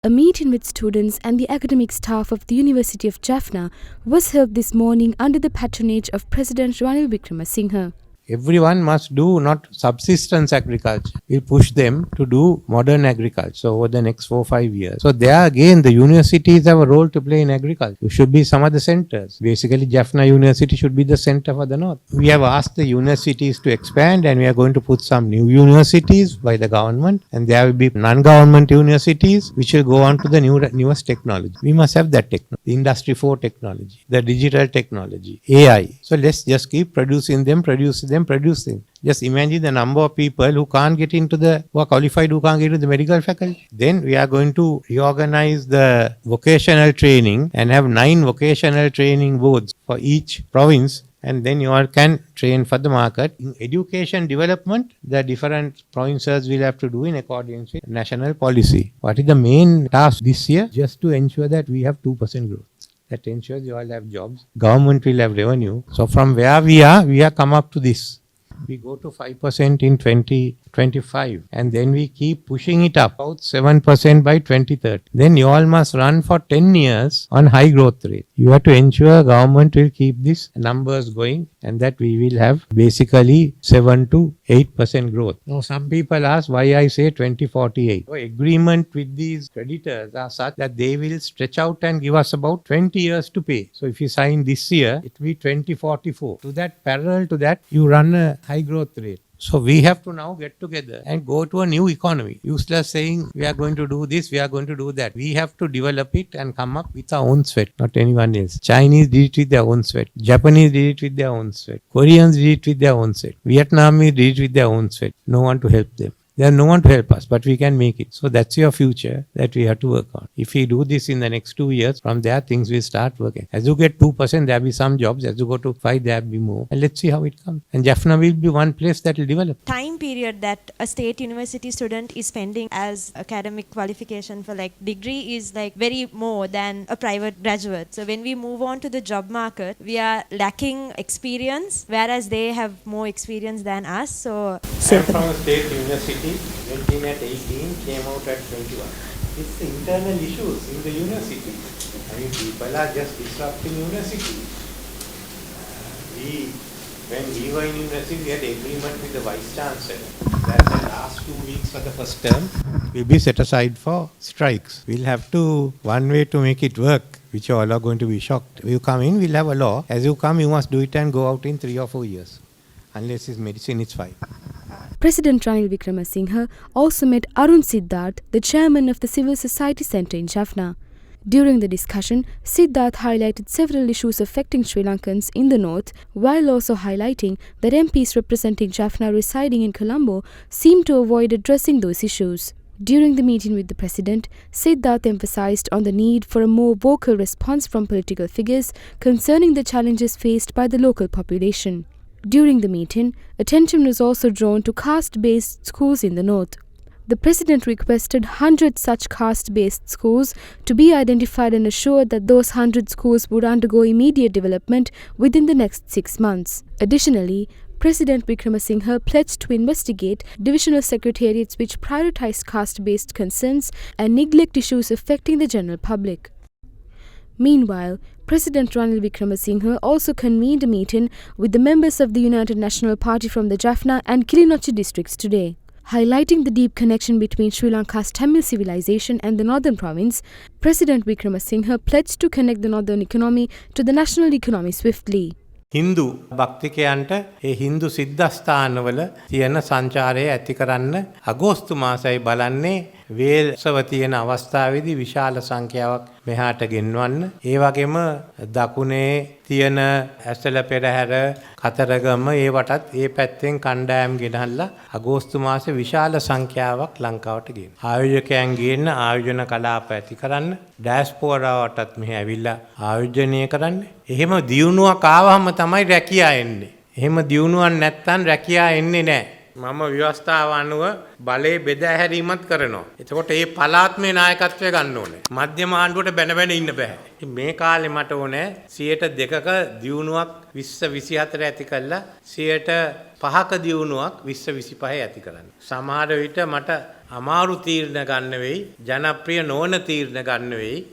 A meeting with students and the academic staff of the University of Jaffna was held this morning under the patronage of President Ranil Wickremesinghe. Everyone must do not subsistence agriculture. We'll push them to do modern agriculture over the next 4-5 years. So there again, the universities have a role to play in agriculture. You should be some of the centers. Basically, Jaffna University should be the center for the north. We have asked the universities to expand, and we are going to put some new universities by the government, and there will be non-government universities which will go on to the newest technology. We must have that technology, the Industry 4 technology, the digital technology, AI. So let's just keep producing them. Just imagine the number of people who can't get into who are qualified, who can't get into the medical faculty. Then we are going to reorganize the vocational training and have 9 vocational training boards for each province. And then you all can train for the market. In education development, the different provinces will have to do in accordance with national policy. What is the main task this year? Just to ensure that we have 2% growth. That ensures you all have jobs. Government will have revenue. So from where we have come up to this. We go to 5% in 2025, and then we keep pushing it up, about 7% by 2030. Then you all must run for 10 years on high growth rate. You have to ensure government will keep these numbers going, and that we will have basically 7 to 8% growth. Now some people ask why I say 2048. So agreement with these creditors are such that they will stretch out and give us about 20 years to pay. So if you sign this year, it will be 2044. To that, parallel to that, you run a high growth rate. So we have to now get together and go to a new economy. Useless saying we are going to do this, we are going to do that. We have to develop it and come up with our own sweat, not anyone else. Chinese did it with their own sweat. Japanese did it with their own sweat. Koreans did it with their own sweat. Vietnamese did it with their own sweat. No one to help them. There's no one to help us, but we can make it. So that's your future that we have to work on. If we do this in the next 2 years, from there things will start working. As you get 2%, there will be some jobs. As you go to 5, there will be more. And let's see how it comes. And Jaffna will be one place that will develop. Time period that a state university student is spending as academic qualification for like degree is like very more than a private graduate. So when we move on to the job market, we are lacking experience, whereas they have more experience than us. So I'm from a state university. Went in at 18, came out at 21. It's the internal issues in the university. I mean, people are just disrupting university. When we were in university, we had agreement with the Vice Chancellor that the last 2 weeks of the first term will be set aside for strikes. We'll have to, one way to make it work, which you all are going to be shocked. You come in, we'll have a law. As you come, you must do it and go out in 3 or 4 years. Unless it's medicine, it's 5. President Ranil Wickremesinghe also met Arun Siddharth, the chairman of the Civil Society Centre in Jaffna. During the discussion, Siddharth highlighted several issues affecting Sri Lankans in the north, while also highlighting that MPs representing Jaffna residing in Colombo seem to avoid addressing those issues. During the meeting with the president, Siddharth emphasized on the need for a more vocal response from political figures concerning the challenges faced by the local population. During the meeting, attention was also drawn to caste-based schools in the north. The president requested 100 such caste-based schools to be identified and assured that those 100 schools would undergo immediate development within the next 6 months. Additionally, President Wickremesinghe pledged to investigate divisional secretariats which prioritized caste-based concerns and neglect issues affecting the general public. Meanwhile, President Ranil Wickremesinghe also convened a meeting with the members of the United National Party from the Jaffna and Kilinochchi districts today. Highlighting the deep connection between Sri Lanka's Tamil civilization and the northern province, President Wickremesinghe pledged to connect the northern economy to the national economy swiftly. Hindu භක්තිකයන්ට ඒ හින්දු සිද්ධාස්ථානවල තියෙන සංචාරය ඇති කරන්න අගෝස්තු මාසයේ බලන්නේ වේල්සව තියෙන අවස්ථාවේදී විශාල සංඛ්‍යාවක් මෙහාට ගෙන්වන්න. ඒ වගේම දකුණේ තියෙන ඇසල පෙරහැර කතරගම ඒවටත් ඒ පැත්තෙන් කණ්ඩායම් ගෙනහල්ලා අගෝස්තු මාසේ විශාල සංඛ්‍යාවක් ලංකාවට ගෙන්න. ආයෝජකයන් ගෙන්න ආයෝජන කලාප ඇති කරන්න ඩයස්පෝරාවටත් මෙහි ඇවිල්ලා ආයෝජනය කරන්න. එහෙම දියුණුවක් ආවම තමයි රැකියා එන්නේ. එහෙම දියුණුවක් නැත්නම් රැකියා එන්නේ නැහැ. මම ව්‍යවස්ථාව අනුව බලේ බෙදා හැරීමත් කරනවා. එතකොට මේ පළාත්මේ නායකත්වය ගන්න ඕනේ. මධ්‍යම ආණ්ඩුවට බැන බැන ඉන්න බෑ. මේ කාලේ මට ඕනේ 2%ක දියුණුවක් 2024 ඇති කළා 5%ක දියුණුවක් 2025 ඇති කරන්න. සමහර විට මට අමාරු තීරණ ගන්න වෙයි, ජනප්‍රිය නොවන තීරණ ගන්න වෙයි.